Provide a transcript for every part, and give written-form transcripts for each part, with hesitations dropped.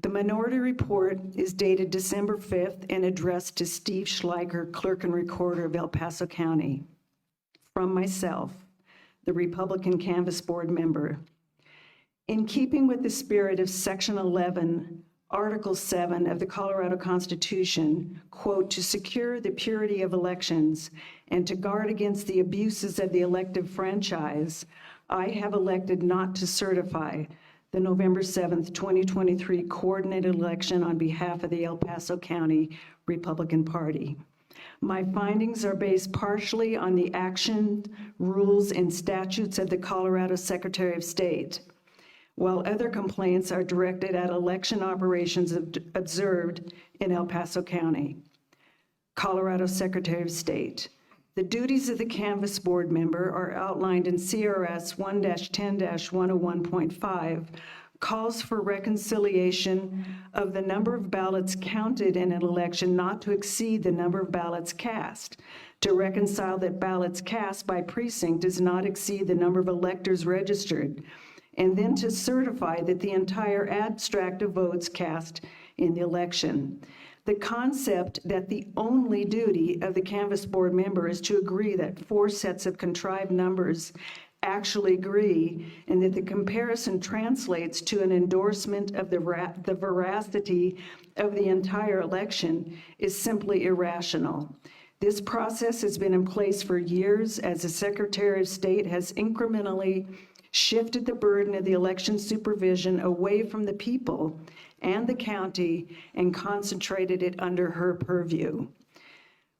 The minority report is dated December 5th and addressed to Steve Schleicher, Clerk and Recorder of El Paso County. From myself, the Republican Canvass Board member. In keeping with the spirit of Section 11, Article 7 of the Colorado Constitution, quote, to secure the purity of elections and to guard against the abuses of the elective franchise, I have elected not to certify the November 7th, 2023 coordinated election on behalf of the El Paso County Republican Party. My findings are based partially on the action, rules, and statutes of the Colorado Secretary of State, while other complaints are directed at election operations observed in El Paso County. Colorado Secretary of State. The duties of the Canvass Board member are outlined in CRS 1-10-101.5, calls for reconciliation of the number of ballots counted in an election not to exceed the number of ballots cast, to reconcile that ballots cast by precinct does not exceed the number of electors registered, and then to certify that the entire abstract of votes cast in the election. The concept that the only duty of the Canvass Board member is to agree that 4 sets of contrived numbers actually agree, and that the comparison translates to an endorsement of the veracity of the entire election is simply irrational. This process has been in place for years as the Secretary of State has incrementally shifted the burden of the election supervision away from the people and the county and concentrated it under her purview.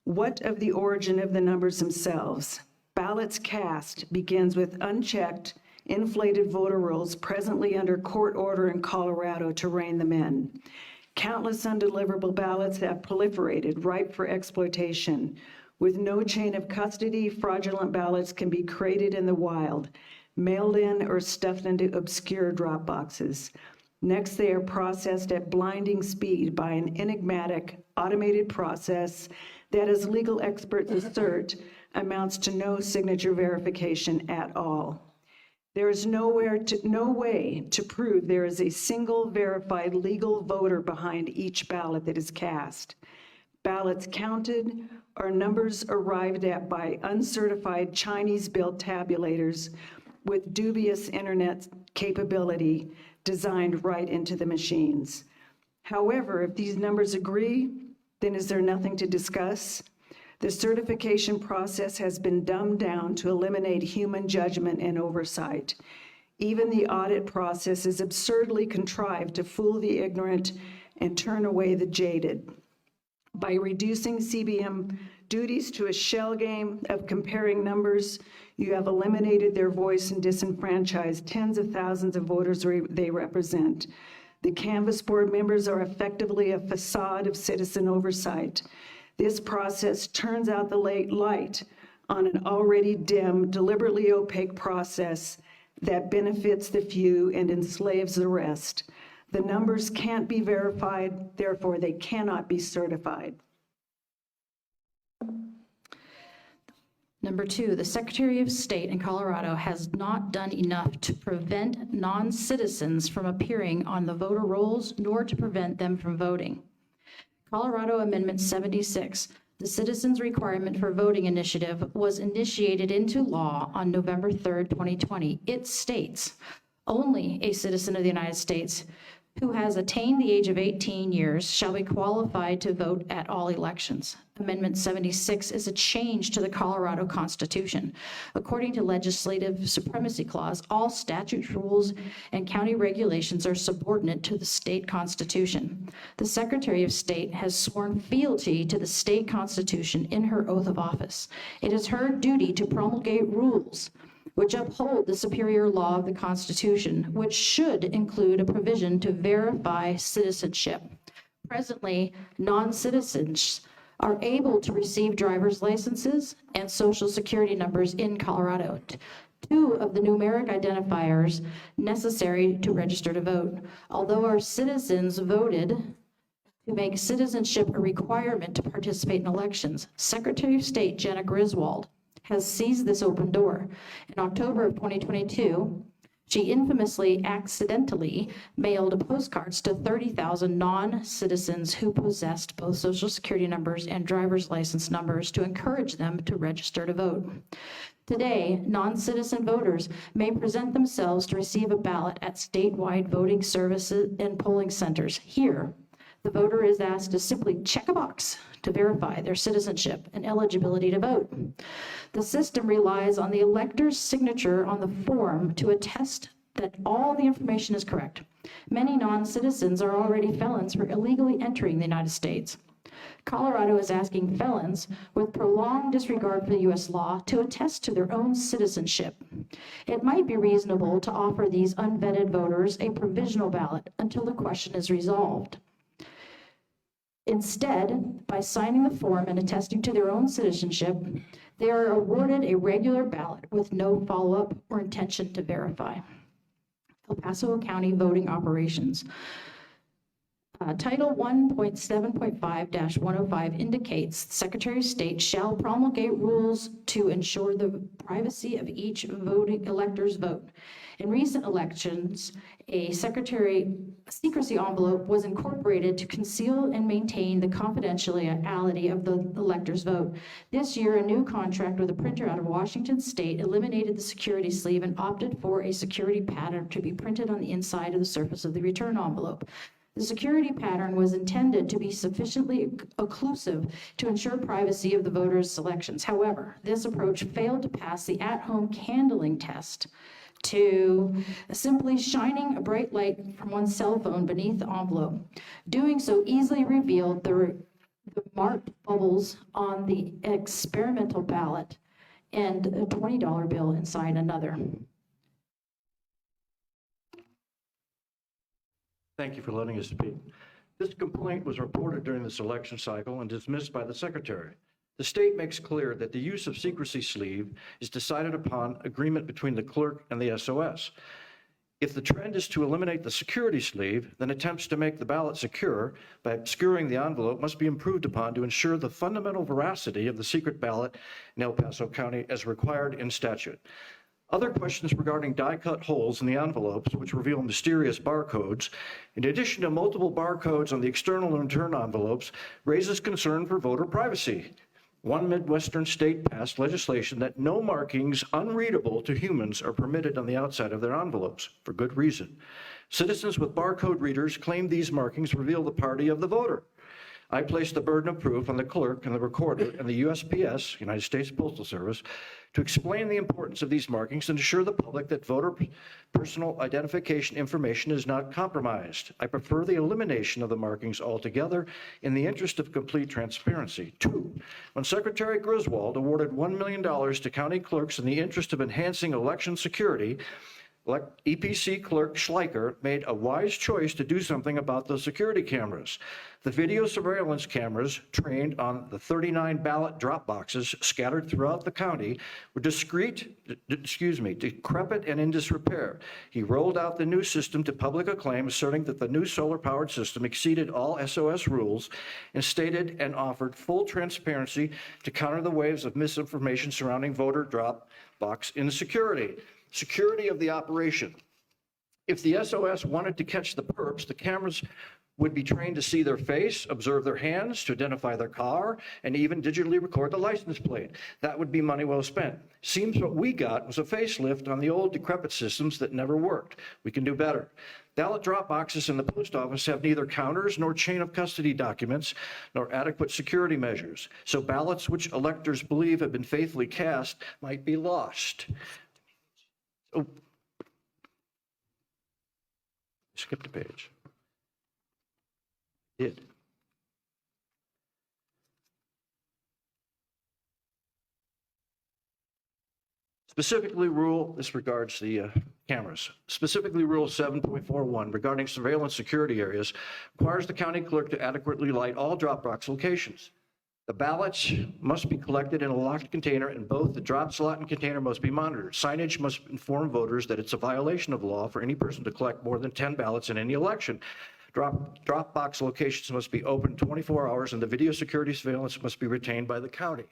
What of the origin of the numbers themselves? Ballots cast begins with unchecked, inflated voter rolls presently under court order in Colorado to rein them in. Countless undeliverable ballots have proliferated, ripe for exploitation. With no chain of custody, fraudulent ballots can be created in the wild, mailed in or stuffed into obscure drop boxes. Next, they are processed at blinding speed by an enigmatic, automated process that, as legal experts assert, amounts to no signature verification at all. There is no way to prove there is a single verified legal voter behind each ballot that is cast. Ballots counted are numbers arrived at by uncertified Chinese-built tabulators with dubious internet capability designed right into the machines. However, if these numbers agree, then is there nothing to discuss? The certification process has been dumbed down to eliminate human judgment and oversight. Even the audit process is absurdly contrived to fool the ignorant and turn away the jaded. By reducing CBM duties to a shell game of comparing numbers, you have eliminated their voice and disenfranchised tens of thousands of voters they represent. The Canvass Board members are effectively a facade of citizen oversight. This process turns out the light on an already dim, deliberately opaque process that benefits the few and enslaves the rest. The numbers can't be verified, therefore they cannot be certified. Number 2, the Secretary of State in Colorado has not done enough to prevent non-citizens from appearing on the voter rolls, nor to prevent them from voting. Colorado Amendment 76, the Citizens Requirement for Voting Initiative, was initiated into law on November 3rd, 2020. It states, only a citizen of the United States who has attained the age of 18 years shall be qualified to vote at all elections. Amendment 76 is a change to the Colorado Constitution. According to Legislative Supremacy Clause, all statute rules and county regulations are subordinate to the state constitution. The Secretary of State has sworn fealty to the state constitution in her oath of office. It is her duty to promulgate rules which uphold the superior law of the Constitution, which should include a provision to verify citizenship. Presently, non-citizens are able to receive driver's licenses and social security numbers in Colorado, 2 of the numeric identifiers necessary to register to vote. Although our citizens voted to make citizenship a requirement to participate in elections, Secretary of State Jenna Griswold has seized this open door. In October of 2022, She infamously, accidentally mailed postcards to 30,000 non-citizens who possessed both Social Security numbers and driver's license numbers to encourage them to register to vote. Today, non-citizen voters may present themselves to receive a ballot at statewide voting services and polling centers. Here, the voter is asked to simply check a box to verify their citizenship and eligibility to vote. The system relies on the elector's signature on the form to attest that all the information is correct. Many non-citizens are already felons for illegally entering the United States. Colorado is asking felons with prolonged disregard for the U.S. law to attest to their own citizenship. It might be reasonable to offer these unvetted voters a provisional ballot until the question is resolved. Instead, by signing the form and attesting to their own citizenship, they are awarded a regular ballot with no follow-up or intention to verify. El Paso County voting operations. Title 1.7.5-105 indicates the Secretary of State shall promulgate rules to ensure the privacy of each voting elector's vote. In recent elections, a secrecy envelope was incorporated to conceal and maintain the confidentiality of the elector's vote. This year, a new contract with a printer out of Washington State eliminated the security sleeve and opted for a security pattern to be printed on the inside of the surface of the return envelope. The security pattern was intended to be sufficiently occlusive to ensure privacy of the voters' selections. However, this approach failed to pass the at-home candling test to simply shining a bright light from one's cell phone beneath the envelope. Doing so easily revealed the marked bubbles on the experimental ballot and a $20 bill inside another. Thank you for letting us speak. This complaint was reported during this election cycle and dismissed by the Secretary. The state makes clear that the use of secrecy sleeve is decided upon agreement between the clerk and the SOS. If the trend is to eliminate the security sleeve, then attempts to make the ballot secure by obscuring the envelope must be improved upon to ensure the fundamental veracity of the secret ballot in El Paso County as required in statute. Other questions regarding die-cut holes in the envelopes, which reveal mysterious barcodes, in addition to multiple barcodes on the external and internal envelopes, raises concern for voter privacy. One Midwestern state passed legislation that no markings unreadable to humans are permitted on the outside of their envelopes, for good reason. Citizens with barcode readers claim these markings reveal the party of the voter. I placed the burden of proof on the clerk and the recorder and the USPS, United States Postal Service, to explain the importance of these markings and assure the public that voter personal identification information is not compromised. I prefer the elimination of the markings altogether in the interest of complete transparency. 2, when Secretary Griswold awarded $1 million to county clerks in the interest of enhancing election security, EPC clerk Schleicher made a wise choice to do something about the security cameras. The video surveillance cameras trained on the 39 ballot drop boxes scattered throughout the county were decrepit and in disrepair. He rolled out the new system to public acclaim, asserting that the new solar-powered system exceeded all SOS rules and stated and offered full transparency to counter the waves of misinformation surrounding voter drop box insecurity. Security of the operation. If the SOS wanted to catch the perps, the cameras would be trained to see their face, observe their hands, to identify their car, and even digitally record the license plate. That would be money well spent. Seems what we got was a facelift on the old decrepit systems that never worked. We can do better. Ballot drop boxes in the post office have neither counters nor chain of custody documents nor adequate security measures. So ballots which electors believe have been faithfully cast might be lost. Oh, skipped a page. Did. Specifically this regards the cameras. Specifically Rule 7.41 regarding surveillance security areas requires the county clerk to adequately light all drop box locations. The ballots must be collected in a locked container, and both the drop slot and container must be monitored. Signage must inform voters that it's a violation of law for any person to collect more than 10 ballots in any election. Drop box locations must be open 24 hours, and the video security surveillance must be retained by the county.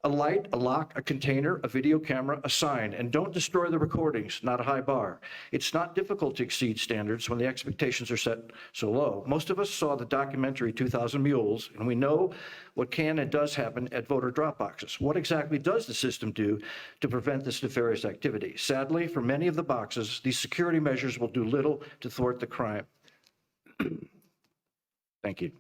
A light, a lock, a container, a video camera, a sign, and don't destroy the recordings, not a high bar. It's not difficult to exceed standards when the expectations are set so low. Most of us saw the documentary 2,000 Mules, and we know what can and does happen at voter drop boxes. What exactly does the system do to prevent this nefarious activity? Sadly, for many of the boxes, these security measures will do little to thwart the crime. Thank you.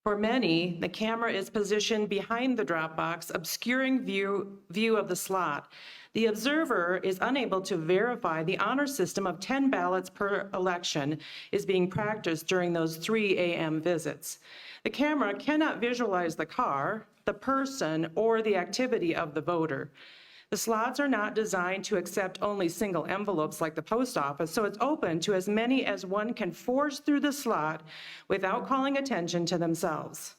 For many, the camera is positioned behind the drop box, obscuring view of the slot. The observer is unable to verify the honor system of 10 ballots per election is being practiced during those 3 a.m. visits. The camera cannot visualize the car, the person, or the activity of the voter. The slots are not designed to accept only single envelopes like the post office, so it's open to as many as one can force through the slot without calling attention to themselves.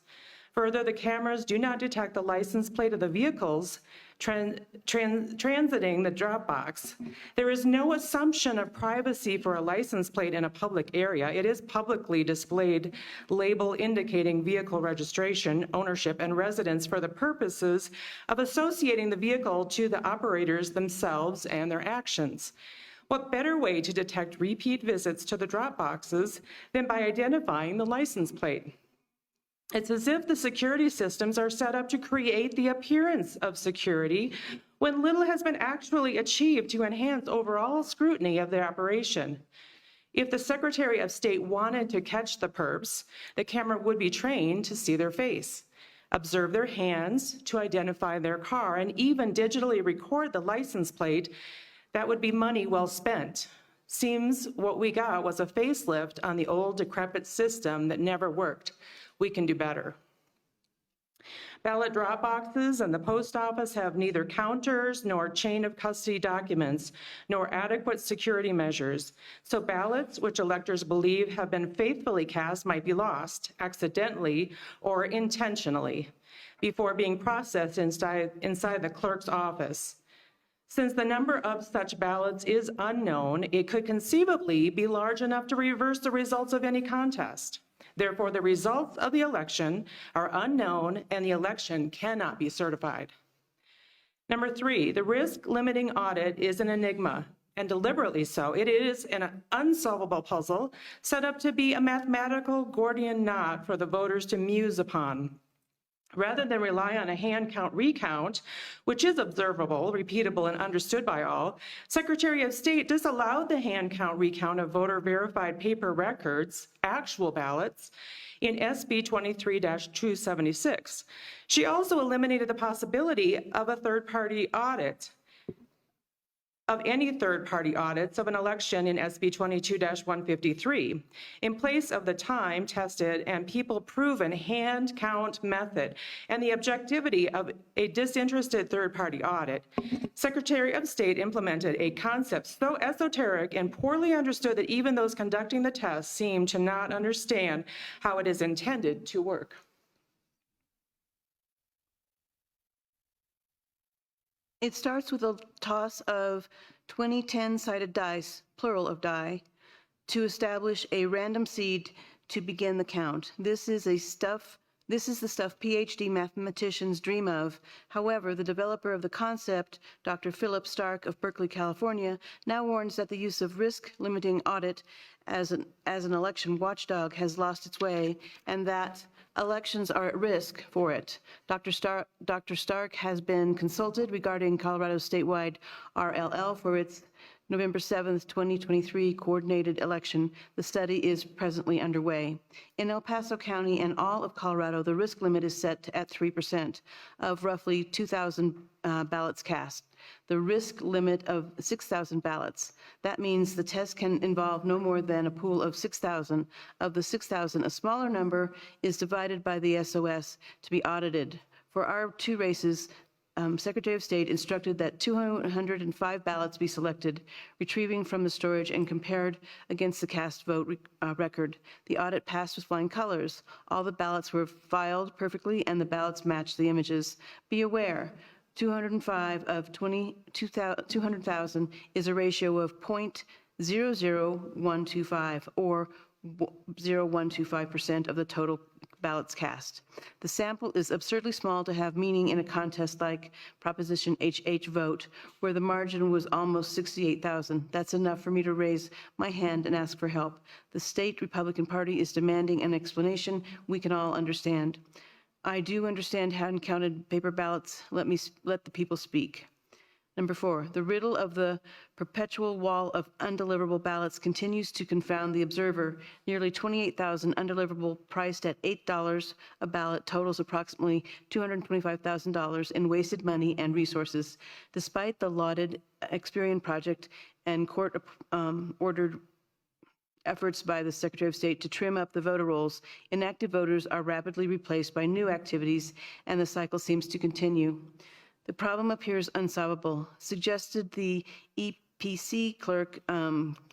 Further, the cameras do not detect the license plate of the vehicles transiting the drop box. There is no assumption of privacy for a license plate in a public area. It is publicly displayed label indicating vehicle registration, ownership, and residence for the purposes of associating the vehicle to the operators themselves and their actions. What better way to detect repeat visits to the drop boxes than by identifying the license plate? It's as if the security systems are set up to create the appearance of security when little has been actually achieved to enhance overall scrutiny of the operation. If the Secretary of State wanted to catch the perps, the camera would be trained to see their face, observe their hands to identify their car, and even digitally record the license plate. That would be money well spent. Seems what we got was a facelift on the old decrepit system that never worked. We can do better. Ballot drop boxes and the post office have neither counters nor chain of custody documents, nor adequate security measures. So ballots which electors believe have been faithfully cast might be lost, accidentally or intentionally, before being processed inside the clerk's office. Since the number of such ballots is unknown, it could conceivably be large enough to reverse the results of any contest. Therefore, the results of the election are unknown and the election cannot be certified. Number 3, the risk limiting audit is an enigma, and deliberately so. It is an unsolvable puzzle set up to be a mathematical Gordian knot for the voters to muse upon. Rather than rely on a hand count recount, which is observable, repeatable, and understood by all, Secretary of State disallowed the hand count recount of voter verified paper records, actual ballots, in SB 23-276. She also eliminated the possibility of a third-party audit, of any third-party audits of an election in SB 22-153, in place of the time-tested and people-proven hand count method and the objectivity of a disinterested third-party audit. Secretary of State implemented a concept so esoteric and poorly understood that even those conducting the test seem to not understand how it is intended to work. It starts with a toss of 20 10-sided dice, plural of die, to establish a random seed to begin the count. This is the stuff PhD mathematicians dream of. However, the developer of the concept, Dr. Philip Stark of Berkeley, California, now warns that the use of risk-limiting audit as an election watchdog has lost its way, and that elections are at risk for it. Dr. Stark has been consulted regarding Colorado's statewide RLL for its November 7th, 2023 coordinated election. The study is presently underway. In El Paso County and all of Colorado, the risk limit is set at 3% of roughly 2,000 ballots cast. The risk limit of 6,000 ballots. That means the test can involve no more than a pool of 6,000. Of the 6,000, a smaller number is divided by the SOS to be audited. For our 2 races, Secretary of State instructed that 205 ballots be selected, retrieving from the storage and compared against the cast vote record. The audit passed with flying colors. All the ballots were filed perfectly and the ballots matched the images. Be aware, 205 of 200,000 is a ratio of 0.00125 or 0.00125% of the total ballots cast. The sample is absurdly small to have meaning in a contest like Proposition HH vote, where the margin was almost 68,000. That's enough for me to raise my hand and ask for help. The state Republican Party is demanding an explanation we can all understand. I do understand hand-counted paper ballots. Let the people speak. Number 4, the riddle of the perpetual wall of undeliverable ballots continues to confound the observer. Nearly 28,000 undeliverable priced at $8 a ballot totals approximately $225,000 in wasted money and resources. Despite the lauded Experian project and court-ordered efforts by the Secretary of State to trim up the voter rolls, inactive voters are rapidly replaced by new activities, and the cycle seems to continue. The problem appears unsolvable. Suggested the EPC clerk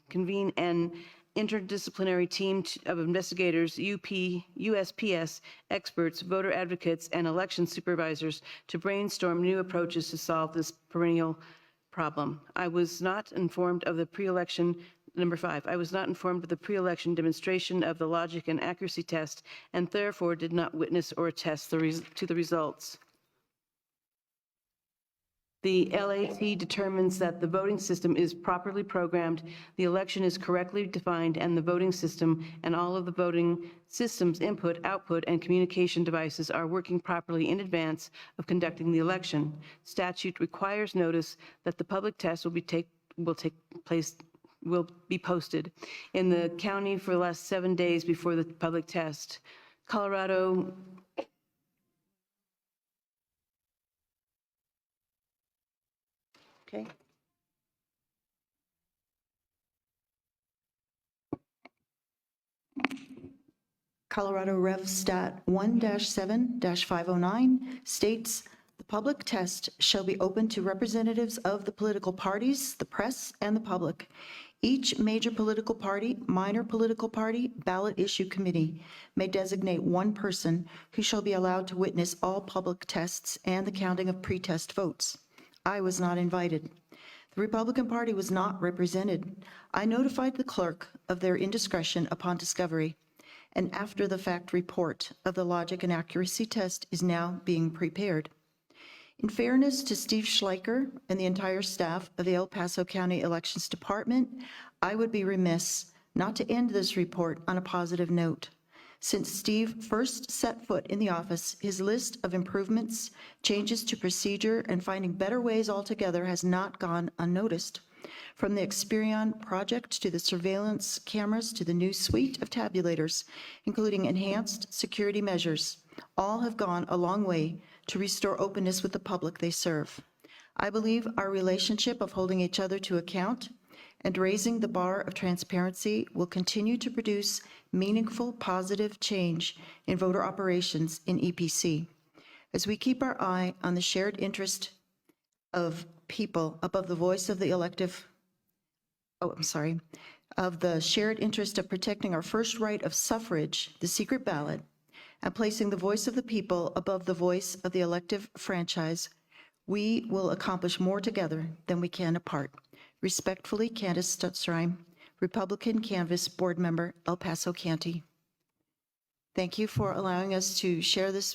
convene an interdisciplinary team of investigators, USPS experts, voter advocates, and election supervisors to brainstorm new approaches to solve this perennial problem. I was not informed of the pre-election. Number 5, I was not informed of the pre-election demonstration of the logic and accuracy test, and therefore did not witness or attest to the results. The LAT determines that the voting system is properly programmed, the election is correctly defined, and the voting system and all of the voting system's input, output, and communication devices are working properly in advance of conducting the election. Statute requires notice that the public test will be posted in the county for the last 7 days before the public test. Colorado Okay. Colorado Rev Stat 1-7-509 states, "The public test shall be open to representatives of the political parties, the press, and the public. Each major political party, minor political party, ballot issue committee may designate one person who shall be allowed to witness all public tests and the counting of pre-test votes. I was not invited. The Republican Party was not represented. I notified the clerk of their indiscretion upon discovery. An after-the-fact report of the logic and accuracy test is now being prepared." In fairness to Steve Schleicher and the entire staff of the El Paso County Elections Department, I would be remiss not to end this report on a positive note. Since Steve first set foot in the office, his list of improvements, changes to procedure, and finding better ways altogether has not gone unnoticed. From the Experian project to the surveillance cameras to the new suite of tabulators, including enhanced security measures, all have gone a long way to restore openness with the public they serve. I believe our relationship of holding each other to account and raising the bar of transparency will continue to produce meaningful, positive change in voter operations in EPC. As we keep our eye on the shared interest of people above the voice of the of the shared interest of protecting our first right of suffrage, the secret ballot, and placing the voice of the people above the voice of the elective franchise, we will accomplish more together than we can apart. Respectfully, Candice Stutzriem, Republican Canvass Board Member, El Paso County. Thank you for allowing us to share this